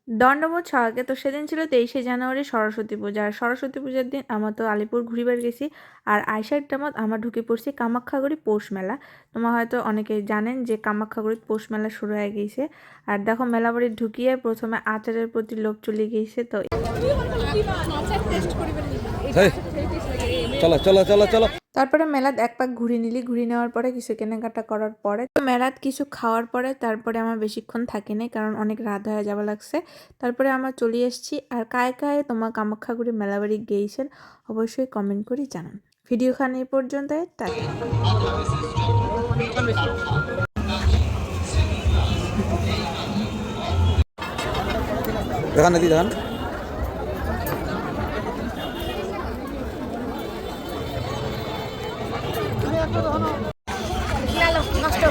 দণ্ডবোধ ছাড়াকে তো সেদিন ছিল 23শে জানুয়ারি সরস্বতী পূজা। আর সরস্বতী পূজার দিন আমরা তো আলিপুর ঘুরিবার গেছি। আর আইসার টাইমত আমরা ঢুকে পড়ছি কামাখ্যাগুড়ি পৌষ মেলা। তোমরা হয়তো অনেকেই জানেন যে কামাখ্যাগুড়িত পৌষ মেলা শুরু হয়ে গিয়েছে। আর দেখো মেলা বাড়ি ঢুকিয়ে প্রথমে আচারের প্রতি লোভ চলে গিয়েছে। তো চলো চলো চলো চলো। তারপরে মেলাত এক পাক ঘুরে নিলি, ঘুরে নেওয়ার পরে কিছু কেনাকাটা করার পরে তো মেলাত কিছু খাওয়ার পরে তারপরে আমার বেশিক্ষণ থাকি নাই, কারণ অনেক রাত হয়ে যাওয়া লাগছে। তারপরে আমরা চলে এসেছি। আর কায় কায় তোমার কামাখ্যাগুড়ি মেলাবাড়ি গিয়েছেন অবশ্যই কমেন্ট করে জানান। ভিডিওখান এই পর্যন্ত, টাটা। দেখান দিদি দেখান। নষ্ট